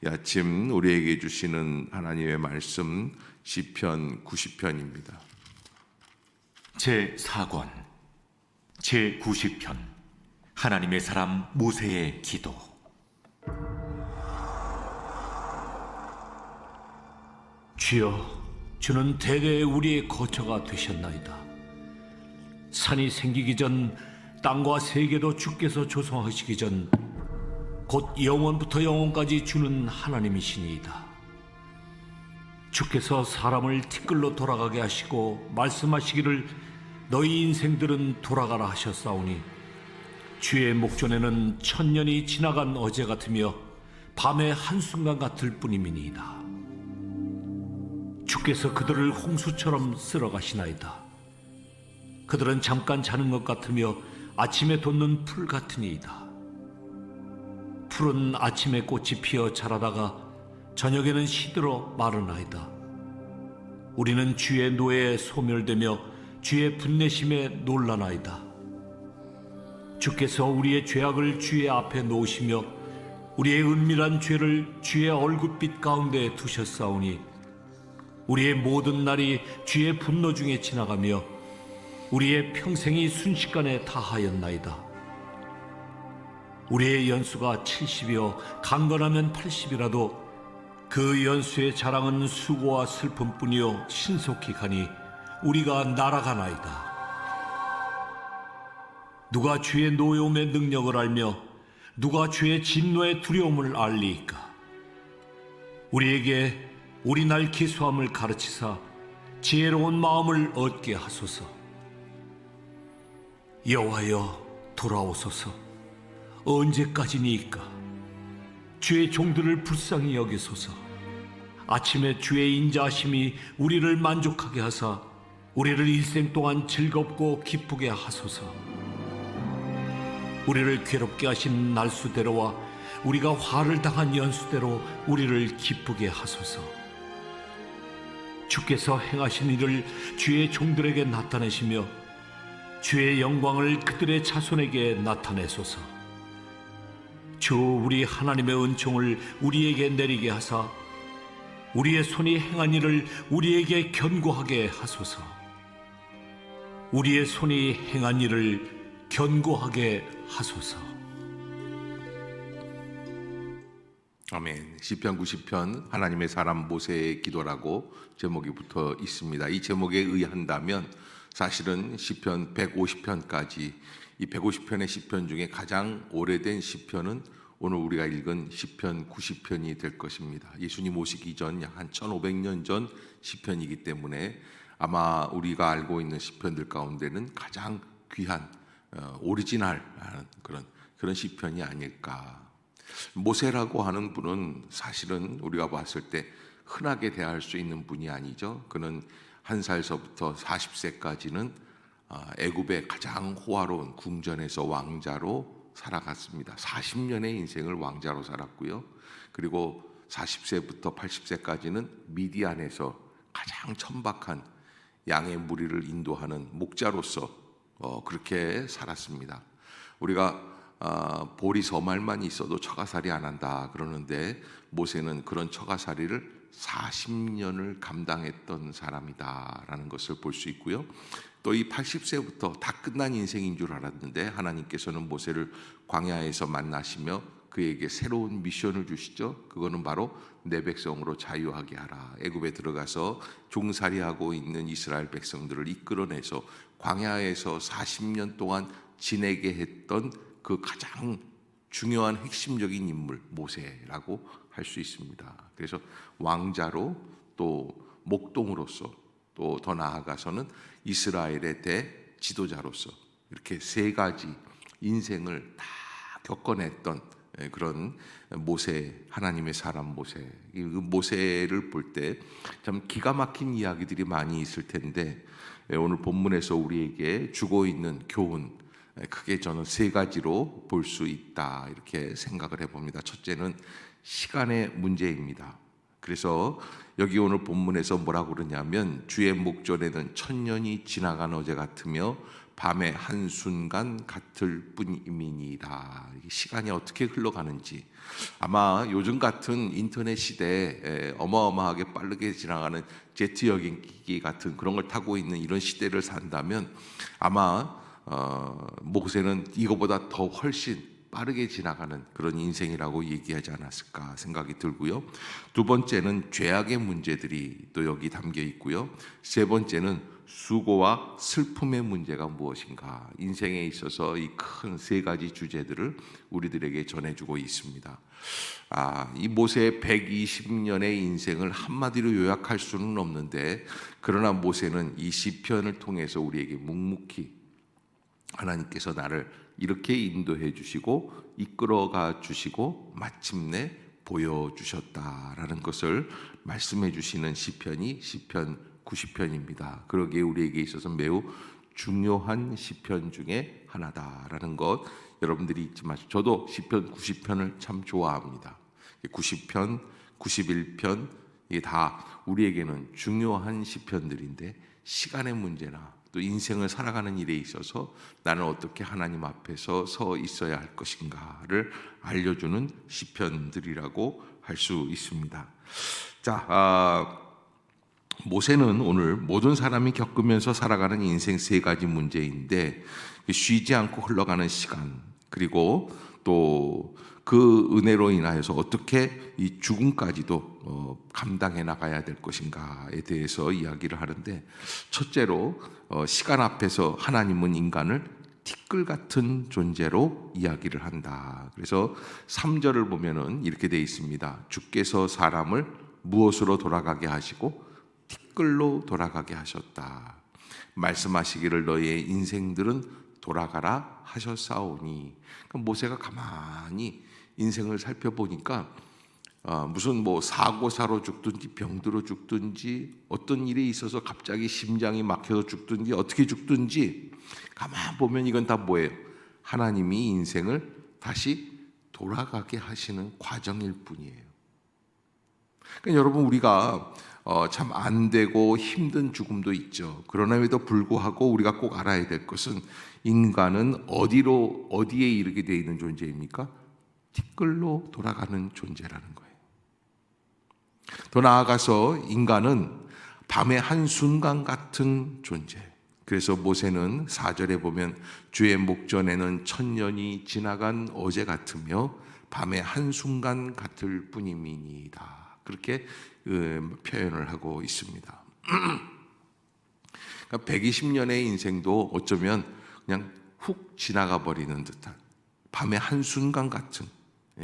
이 아침 우리에게 주시는 하나님의 말씀 시편 90편입니다. 제4권 제90편 하나님의 사람 모세의 기도. 주여, 주는 대대 우리의 거처가 되셨나이다. 산이 생기기 전, 땅과 세계도 주께서 조성하시기 전 곧 영원부터 영원까지 주는 하나님이시니이다. 주께서 사람을 티끌로 돌아가게 하시고 말씀하시기를 너희 인생들은 돌아가라 하셨사오니 주의 목전에는 천년이 지나간 어제 같으며 밤의 한순간 같을 뿐임이니이다. 주께서 그들을 홍수처럼 쓸어가시나이다. 그들은 잠깐 자는 것 같으며 아침에 돋는 풀 같으니이다. 풀은 아침에 꽃이 피어 자라다가 저녁에는 시들어 마르나이다. 우리는 주의 노예에 소멸되며 주의 분내심에 놀라나이다. 주께서 우리의 죄악을 주의 앞에 놓으시며 우리의 은밀한 죄를 주의 얼굴빛 가운데 두셨사오니 우리의 모든 날이 주의 분노 중에 지나가며 우리의 평생이 순식간에 다하였나이다. 우리의 연수가 70이요 강건하면 80이라도 그 연수의 자랑은 수고와 슬픔뿐이요 신속히 가니 우리가 날아가나이다. 누가 주의 노여움의 능력을 알며 누가 주의 진노의 두려움을 알리이까? 우리에게 우리 날 기수함을 가르치사 지혜로운 마음을 얻게 하소서. 여호와여, 돌아오소서. 언제까지니이까? 주의 종들을 불쌍히 여기소서. 아침에 주의 인자하심이 우리를 만족하게 하사 우리를 일생 동안 즐겁고 기쁘게 하소서. 우리를 괴롭게 하신 날수대로와 우리가 화를 당한 연수대로 우리를 기쁘게 하소서. 주께서 행하신 일을 주의 종들에게 나타내시며 주의 영광을 그들의 자손에게 나타내소서. 주 우리 하나님의 은총을 우리에게 내리게 하사 우리의 손이 행한 일을 우리에게 견고하게 하소서. 우리의 손이 행한 일을 견고하게 하소서. 아멘. 시편 90편 하나님의 사람 모세의 기도라고 제목이 붙어 있습니다. 이 제목에 의한다면 사실은 시편 150편까지 이 150편의 시편 중에 가장 오래된 시편은 오늘 우리가 읽은 시편 90편이 될 것입니다. 예수님 오시기 전 약 한 1500년 전 시편이기 때문에 아마 우리가 알고 있는 시편들 가운데는 가장 귀한 오리지널한 그런 시편이 아닐까. 모세라고 하는 분은 사실은 우리가 봤을 때 흔하게 대할 수 있는 분이 아니죠. 그는 1살서부터 40세까지는 애굽의 가장 호화로운 궁전에서 왕자로 살아갔습니다. 40년의 인생을 왕자로 살았고요. 그리고 40세부터 80세까지는 미디안에서 가장 천박한 양의 무리를 인도하는 목자로서 그렇게 살았습니다. 우리가 보리 서말만 있어도 처가살이 안 한다 그러는데 모세는 그런 처가살이를 40년을 감당했던 사람이다라는 것을 볼 수 있고요. 또 이 80세부터 다 끝난 인생인 줄 알았는데 하나님께서는 모세를 광야에서 만나시며 그에게 새로운 미션을 주시죠. 그거는 바로 내 백성으로 자유하게 하라. 애굽에 들어가서 종살이하고 있는 이스라엘 백성들을 이끌어내서 광야에서 40년 동안 지내게 했던 그 가장 중요한 핵심적인 인물 모세라고 할 수 있습니다. 그래서 왕자로 또 목동으로서 또 더 나아가서는 이스라엘의 대지도자로서 이렇게 세 가지 인생을 다 겪어냈던 그런 모세, 하나님의 사람 모세. 이 모세를 볼 때 참 기가 막힌 이야기들이 많이 있을 텐데 오늘 본문에서 우리에게 주고 있는 교훈, 크게 저는 세 가지로 볼 수 있다 이렇게 생각을 해봅니다. 첫째는 시간의 문제입니다. 그래서 여기 오늘 본문에서 뭐라고 그러냐면 주의 목전에는 천년이 지나간 어제 같으며 밤의 한순간 같을 뿐이니라. 시간이 어떻게 흘러가는지, 아마 요즘 같은 인터넷 시대에 어마어마하게 빠르게 지나가는 제트 여행기 같은 그런 걸 타고 있는 이런 시대를 산다면 아마 모세는 이거보다 더 훨씬 빠르게 지나가는 그런 인생이라고 얘기하지 않았을까 생각이 들고요. 두 번째는 죄악의 문제들이 또 여기 담겨 있고요. 세 번째는 수고와 슬픔의 문제가 무엇인가, 인생에 있어서 이 큰 세 가지 주제들을 우리들에게 전해주고 있습니다. 이 모세의 120년의 인생을 한마디로 요약할 수는 없는데, 그러나 모세는 이 시편을 통해서 우리에게 묵묵히 하나님께서 나를 이렇게 인도해 주시고 이끌어가 주시고 마침내 보여주셨다라는 것을 말씀해 주시는 시편이 시편 90편입니다. 그러기에 우리에게 있어서 매우 중요한 시편 중에 하나다라는 것 여러분들이 잊지 마시고, 저도 시편 90편을 참 좋아합니다. 90편, 91편 이게 다 우리에게는 중요한 시편들인데, 시간의 문제나 또 인생을 살아가는 일에 있어서 나는 어떻게 하나님 앞에서 서 있어야 할 것인가를 알려주는 시편들이라고 할 수 있습니다. 자, 모세는 오늘 모든 사람이 겪으면서 살아가는 인생 세 가지 문제인데, 쉬지 않고 흘러가는 시간, 그리고 또 그 은혜로 인하여서 어떻게 이 죽음까지도 감당해 나가야 될 것인가에 대해서 이야기를 하는데, 첫째로 시간 앞에서 하나님은 인간을 티끌 같은 존재로 이야기를 한다. 그래서 3절을 보면은 이렇게 되어 있습니다. 주께서 사람을 무엇으로 돌아가게 하시고 티끌로 돌아가게 하셨다. 말씀하시기를 너희의 인생들은 돌아가라 하셨사오니. 그러니까 모세가 가만히 인생을 살펴보니까 무슨 뭐 사고사로 죽든지 병들어 죽든지 어떤 일이 있어서 갑자기 심장이 막혀서 죽든지 어떻게 죽든지 가만 보면 이건 다 뭐예요? 하나님이 인생을 다시 돌아가게 하시는 과정일 뿐이에요. 그러니까 여러분, 우리가 참 안 되고 힘든 죽음도 있죠. 그러나에도 불구하고 우리가 꼭 알아야 될 것은, 인간은 어디에 이르게 되어 있는 존재입니까? 티끌로 돌아가는 존재라는 거예요. 더 나아가서 인간은 밤의 한순간 같은 존재. 그래서 모세는 4절에 보면 주의 목전에는 천년이 지나간 어제 같으며 밤의 한순간 같을 뿐임이니이다. 그렇게 표현을 하고 있습니다. 그러니까 120년의 인생도 어쩌면 그냥 훅 지나가 버리는 듯한 밤의 한순간 같은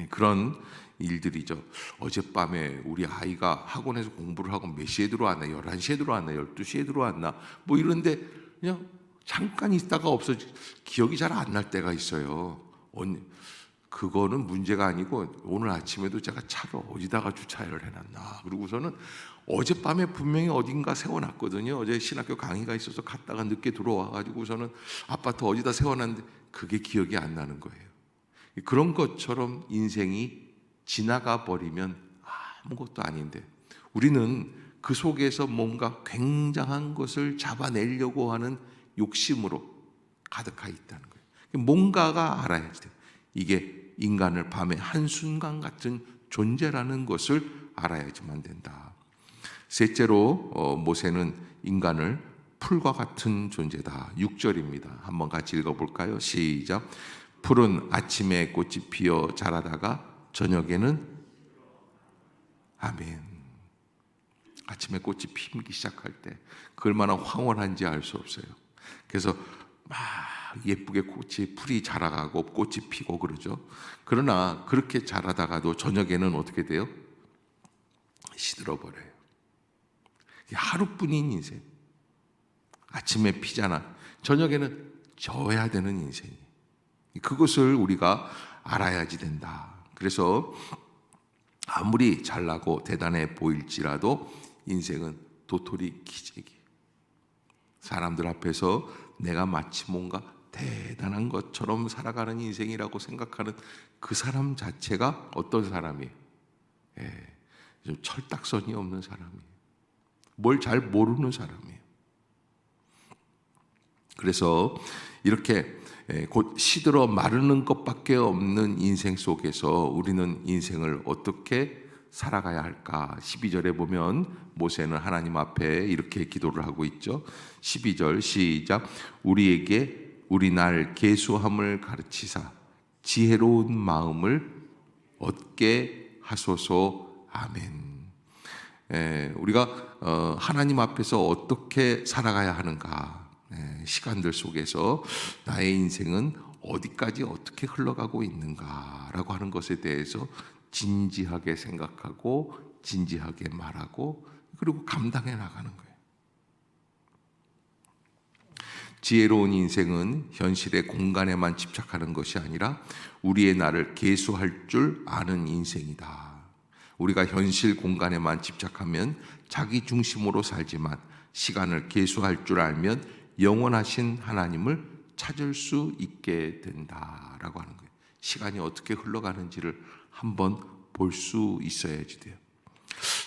그런 일들이죠. 어젯밤에 우리 아이가 학원에서 공부를 하고 몇 시에 들어왔나, 11시에 들어왔나, 12시에 들어왔나 뭐 이런데 그냥 잠깐 있다가 없어지, 기억이 잘 안 날 때가 있어요. 그거는 문제가 아니고 오늘 아침에도 제가 차를 어디다가 주차를 해놨나, 그러고서는 어젯밤에 분명히 어딘가 세워놨거든요. 어제 신학교 강의가 있어서 갔다가 늦게 들어와가지고서는 아파트 어디다 세워놨는데 그게 기억이 안 나는 거예요. 그런 것처럼 인생이 지나가 버리면 아무것도 아닌데, 우리는 그 속에서 뭔가 굉장한 것을 잡아내려고 하는 욕심으로 가득하 있다는 거예요. 뭔가가 알아야 돼요. 이게 인간을 밤의 한순간 같은 존재라는 것을 알아야지만 된다. 셋째로 모세는 인간을 풀과 같은 존재다. 6절입니다. 한번 같이 읽어볼까요? 시작. 풀은 아침에 꽃이 피어 자라다가 저녁에는, 아멘, 아침에 꽃이 피기 시작할 때 그 얼마나 황홀한지 알 수 없어요. 그래서 막 예쁘게 풀이 자라가고 꽃이 피고 그러죠. 그러나 그렇게 자라다가도 저녁에는 어떻게 돼요? 시들어버려요. 하루뿐인 인생. 아침에 피잖아, 저녁에는 져야 되는 인생이에요. 그것을 우리가 알아야지 된다. 그래서 아무리 잘나고 대단해 보일지라도 인생은 도토리 기재기. 사람들 앞에서 내가 마치 뭔가 대단한 것처럼 살아가는 인생이라고 생각하는 그 사람 자체가 어떤 사람이에요? 좀 철딱선이 없는 사람이에요. 뭘 잘 모르는 사람이에요. 그래서 이렇게 곧 시들어 마르는 것밖에 없는 인생 속에서 우리는 인생을 어떻게 살아가야 할까? 12절에 보면 모세는 하나님 앞에 이렇게 기도를 하고 있죠. 12절 시작. 우리에게 우리 날 계수함을 가르치사 지혜로운 마음을 얻게 하소서. 아멘. 우리가 하나님 앞에서 어떻게 살아가야 하는가? 시간들 속에서 나의 인생은 어디까지 어떻게 흘러가고 있는가라고 하는 것에 대해서 진지하게 생각하고 진지하게 말하고 그리고 감당해 나가는 거예요. 지혜로운 인생은 현실의 공간에만 집착하는 것이 아니라 우리의 나를 계수할 줄 아는 인생이다. 우리가 현실 공간에만 집착하면 자기 중심으로 살지만 시간을 계수할 줄 알면 영원하신 하나님을 찾을 수 있게 된다라고 하는 거예요. 시간이 어떻게 흘러가는지를 한번 볼 수 있어야지 돼요.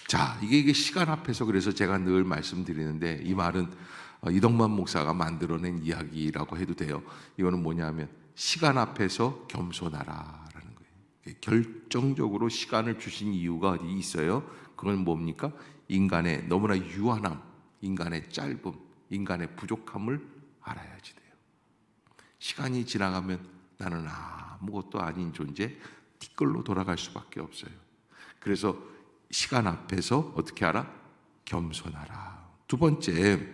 자, 이게 시간 앞에서 그래서 제가 늘 말씀드리는데 이 말은 이덕만 목사가 만들어낸 이야기라고 해도 돼요. 이거는 뭐냐면 시간 앞에서 겸손하라라는 거예요. 결정적으로 시간을 주신 이유가 어디 있어요? 그건 뭡니까? 인간의 너무나 유한함, 인간의 짧음, 인간의 부족함을 알아야지 돼요. 시간이 지나가면 나는 아무것도 아닌 존재, 티끌로 돌아갈 수밖에 없어요. 그래서 시간 앞에서 어떻게 하라? 겸손하라. 두 번째,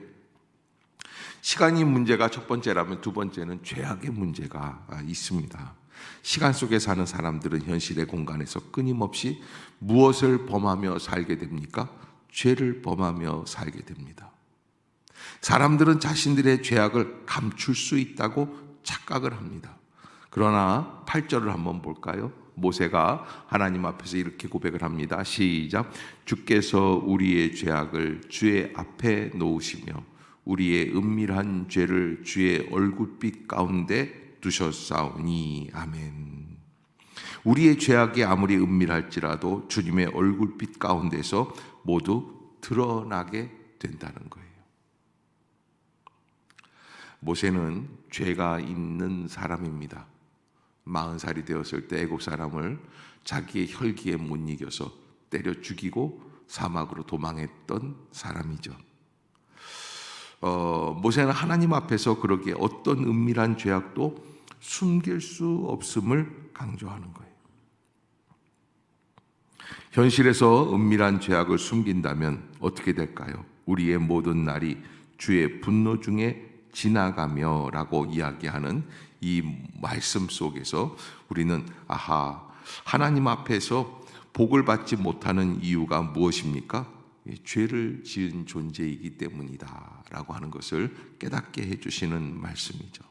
시간이 문제가 첫 번째라면 두 번째는 죄악의 문제가 있습니다. 시간 속에 사는 사람들은 현실의 공간에서 끊임없이 무엇을 범하며 살게 됩니까? 죄를 범하며 살게 됩니다. 사람들은 자신들의 죄악을 감출 수 있다고 착각을 합니다. 그러나 8절을 한번 볼까요? 모세가 하나님 앞에서 이렇게 고백을 합니다. 시작. 주께서 우리의 죄악을 주의 앞에 놓으시며 우리의 은밀한 죄를 주의 얼굴빛 가운데 두셨사오니. 아멘. 우리의 죄악이 아무리 은밀할지라도 주님의 얼굴빛 가운데서 모두 드러나게 된다는 거예요. 모세는 죄가 있는 사람입니다. 40살이 되었을 때 애국 사람을 자기의 혈기에 못 이겨서 때려 죽이고 사막으로 도망했던 사람이죠. 모세는 하나님 앞에서 그러기에 어떤 은밀한 죄악도 숨길 수 없음을 강조하는 거예요. 현실에서 은밀한 죄악을 숨긴다면 어떻게 될까요? 우리의 모든 날이 주의 분노 중에 지나가며 라고 이야기하는 이 말씀 속에서 우리는 하나님 앞에서 복을 받지 못하는 이유가 무엇입니까? 죄를 지은 존재이기 때문이다 라고 하는 것을 깨닫게 해주시는 말씀이죠.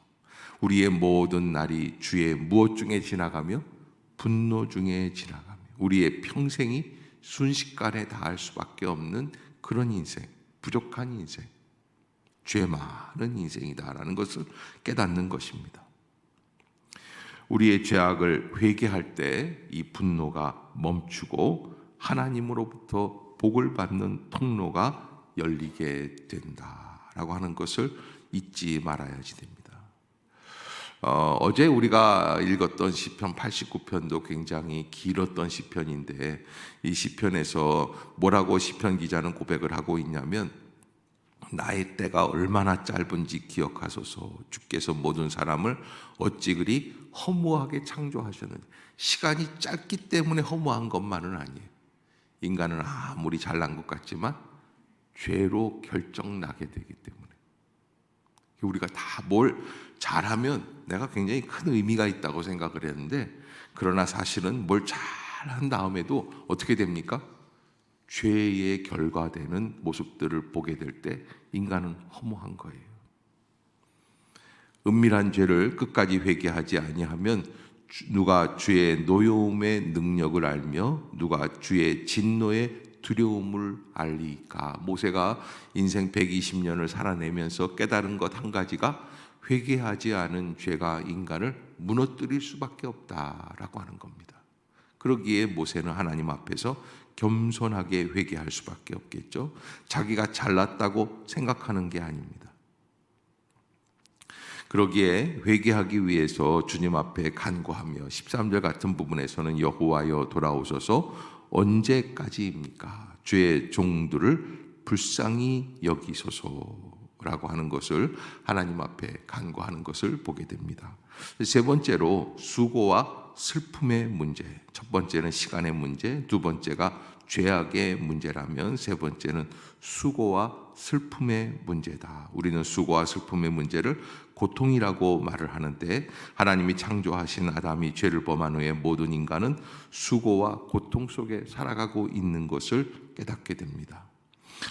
우리의 모든 날이 주의 무엇 중에 지나가며? 분노 중에 지나가며 우리의 평생이 순식간에 다할 수밖에 없는 그런 인생, 부족한 인생, 죄 많은 인생이다라는 것을 깨닫는 것입니다. 우리의 죄악을 회개할 때 이 분노가 멈추고 하나님으로부터 복을 받는 통로가 열리게 된다라고 하는 것을 잊지 말아야지 됩니다. 어제 우리가 읽었던 시편 89편도 굉장히 길었던 시편인데 이 시편에서 뭐라고 시편 기자는 고백을 하고 있냐면 나의 때가 얼마나 짧은지 기억하소서. 주께서 모든 사람을 어찌 그리 허무하게 창조하셨는지. 시간이 짧기 때문에 허무한 것만은 아니에요. 인간은 아무리 잘난 것 같지만 죄로 결정나게 되기 때문에 우리가 다 뭘 잘하면 내가 굉장히 큰 의미가 있다고 생각을 했는데 그러나 사실은 뭘 잘한 다음에도 어떻게 됩니까? 죄의 결과되는 모습들을 보게 될 때 인간은 허무한 거예요. 은밀한 죄를 끝까지 회개하지 아니하면 누가 주의 노여움의 능력을 알며 누가 주의 진노의 두려움을 알리까. 모세가 인생 120년을 살아내면서 깨달은 것 한 가지가 회개하지 않은 죄가 인간을 무너뜨릴 수밖에 없다라고 하는 겁니다. 그러기에 모세는 하나님 앞에서 겸손하게 회개할 수밖에 없겠죠. 자기가 잘났다고 생각하는 게 아닙니다. 그러기에 회개하기 위해서 주님 앞에 간구하며 13절 같은 부분에서는 여호와여 돌아오소서 언제까지입니까? 주의 종들을 불쌍히 여기소서라고 하는 것을 하나님 앞에 간구하는 것을 보게 됩니다. 세 번째로 수고와 슬픔의 문제. 첫 번째는 시간의 문제, 두 번째가 죄악의 문제라면 세 번째는 수고와 슬픔의 문제다. 우리는 수고와 슬픔의 문제를 고통이라고 말을 하는데 하나님이 창조하신 아담이 죄를 범한 후에 모든 인간은 수고와 고통 속에 살아가고 있는 것을 깨닫게 됩니다.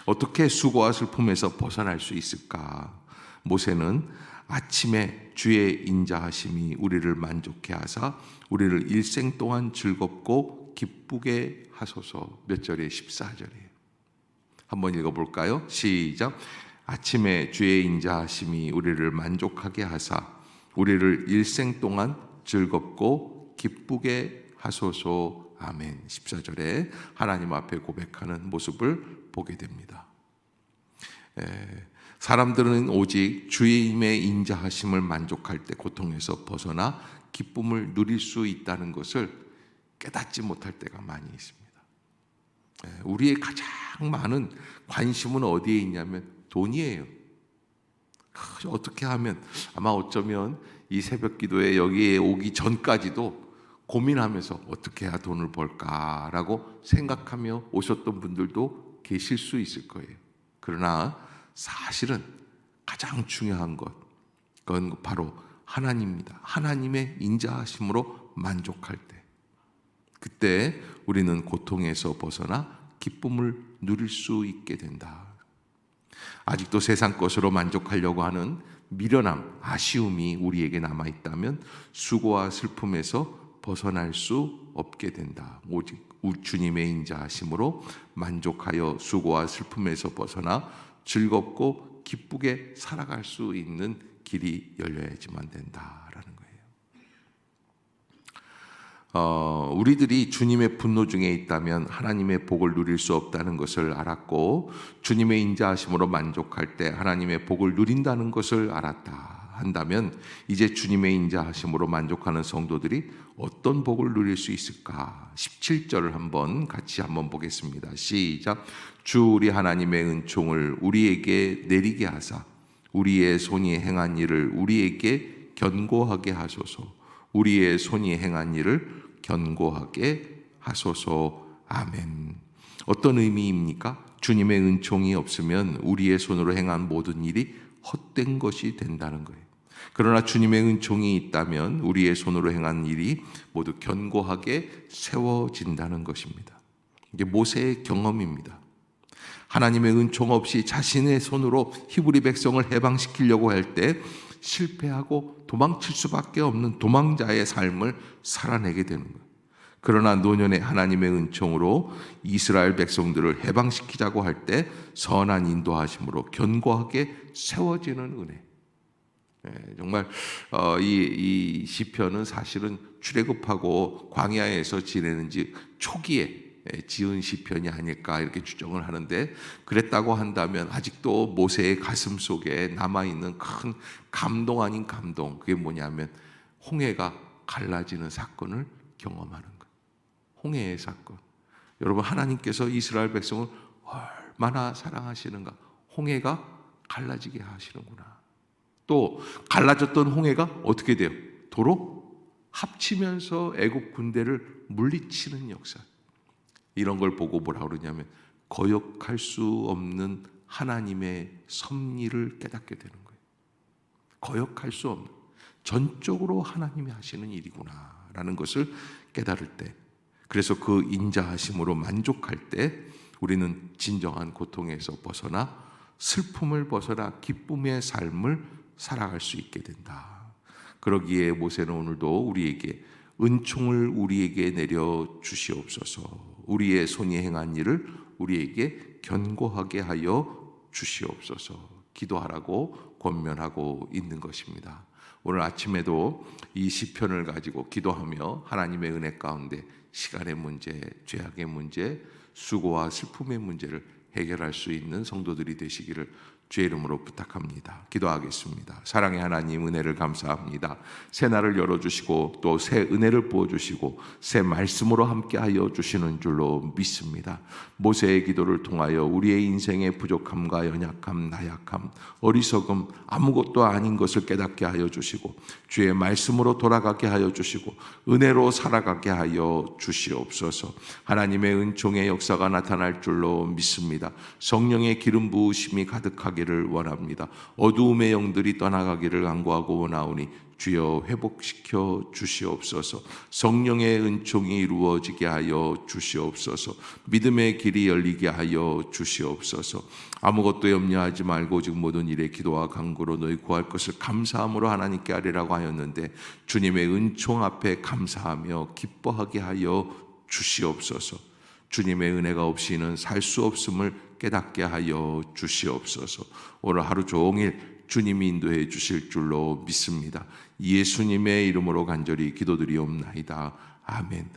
어떻게 수고와 슬픔에서 벗어날 수 있을까? 모세는 아침에 주의 인자하심이 우리를 만족해 하사 우리를 일생 동안 즐겁고 기쁘게 하소서. 몇 절에 14절이에요. 한번 읽어볼까요? 시작. 아침에 주의 인자하심이 우리를 만족하게 하사 우리를 일생 동안 즐겁고 기쁘게 하소서. 아멘. 14절에 하나님 앞에 고백하는 모습을 보게 됩니다. 사람들은 오직 주님의 인자하심을 만족할 때 고통에서 벗어나 기쁨을 누릴 수 있다는 것을 깨닫지 못할 때가 많이 있습니다. 우리의 가장 많은 관심은 어디에 있냐면 돈이에요. 어떻게 하면, 아마 어쩌면 이 새벽 기도에 여기에 오기 전까지도 고민하면서 어떻게 해야 돈을 벌까라고 생각하며 오셨던 분들도 계실 수 있을 거예요. 그러나 사실은 가장 중요한 것, 그건 바로 하나님입니다. 하나님의 인자하심으로 만족할 때, 그때 우리는 고통에서 벗어나 기쁨을 누릴 수 있게 된다. 아직도 세상 것으로 만족하려고 하는 미련함, 아쉬움이 우리에게 남아있다면 수고와 슬픔에서 벗어날 수 없게 된다. 오직 주님의 인자하심으로 만족하여 수고와 슬픔에서 벗어나 즐겁고 기쁘게 살아갈 수 있는 길이 열려야지만 된다라는 거예요. 우리들이 주님의 분노 중에 있다면 하나님의 복을 누릴 수 없다는 것을 알았고, 주님의 인자하심으로 만족할 때 하나님의 복을 누린다는 것을 알았다 한다면 이제 주님의 인자하심으로 만족하는 성도들이 어떤 복을 누릴 수 있을까? 17절을 같이 한번 보겠습니다. 시작. 주 우리 하나님의 은총을 우리에게 내리게 하사 우리의 손이 행한 일을 우리에게 견고하게 하소서. 우리의 손이 행한 일을 견고하게 하소서. 아멘. 어떤 의미입니까? 주님의 은총이 없으면 우리의 손으로 행한 모든 일이 헛된 것이 된다는 거예요. 그러나 주님의 은총이 있다면 우리의 손으로 행한 일이 모두 견고하게 세워진다는 것입니다. 이게 모세의 경험입니다. 하나님의 은총 없이 자신의 손으로 히브리 백성을 해방시키려고 할 때 실패하고 도망칠 수밖에 없는 도망자의 삶을 살아내게 되는 거예요. 그러나 노년의 하나님의 은총으로 이스라엘 백성들을 해방시키자고 할 때 선한 인도하심으로 견고하게 세워지는 은혜. 정말 이 시편은 사실은 출애굽하고 광야에서 지내는 지 초기에 지은 시편이 아닐까 이렇게 추정을 하는데, 그랬다고 한다면 아직도 모세의 가슴 속에 남아있는 큰 감동 아닌 감동, 그게 뭐냐면 홍해가 갈라지는 사건을 경험하는 거예요. 홍해의 사건. 여러분, 하나님께서 이스라엘 백성을 얼마나 사랑하시는가. 홍해가 갈라지게 하시는구나. 또 갈라졌던 홍해가 어떻게 돼요? 도로 합치면서 애국 군대를 물리치는 역사. 이런 걸 보고 뭐라고 그러냐면 거역할 수 없는 하나님의 섭리를 깨닫게 되는 거예요. 거역할 수 없는, 전적으로 하나님이 하시는 일이구나 라는 것을 깨달을 때, 그래서 그 인자하심으로 만족할 때 우리는 진정한 고통에서 벗어나 슬픔을 벗어나 기쁨의 삶을 살아갈 수 있게 된다. 그러기에 모세는 오늘도 우리에게 은총을 우리에게 내려 주시옵소서. 우리의 손이 행한 일을 우리에게 견고하게 하여 주시옵소서. 기도하라고 권면하고 있는 것입니다. 오늘 아침에도 이 시편을 가지고 기도하며 하나님의 은혜 가운데 시간의 문제, 죄악의 문제, 수고와 슬픔의 문제를 해결할 수 있는 성도들이 되시기를 주의 이름으로 부탁합니다. 기도하겠습니다. 사랑의 하나님, 은혜를 감사합니다. 새 날을 열어주시고 또 새 은혜를 부어주시고 새 말씀으로 함께하여 주시는 줄로 믿습니다. 모세의 기도를 통하여 우리의 인생의 부족함과 연약함, 나약함, 어리석음, 아무것도 아닌 것을 깨닫게 하여 주시고 주의 말씀으로 돌아가게 하여 주시고 은혜로 살아가게 하여 주시옵소서. 하나님의 은총의 역사가 나타날 줄로 믿습니다. 성령의 기름 부으심이 가득하기를 원합니다. 어두움의 영들이 떠나가기를 간구하고 원하오니 주여 회복시켜 주시옵소서. 성령의 은총이 이루어지게 하여 주시옵소서. 믿음의 길이 열리게 하여 주시옵소서. 아무것도 염려하지 말고 오직 모든 일에 기도와 간구로 너희 구할 것을 감사함으로 하나님께 아뢰라고 하였는데 주님의 은총 앞에 감사하며 기뻐하게 하여 주시옵소서. 주님의 은혜가 없이는 살 수 없음을 깨닫게 하여 주시옵소서. 오늘 하루 종일 주님이 인도해 주실 줄로 믿습니다. 예수님의 이름으로 간절히 기도드리옵나이다. 아멘.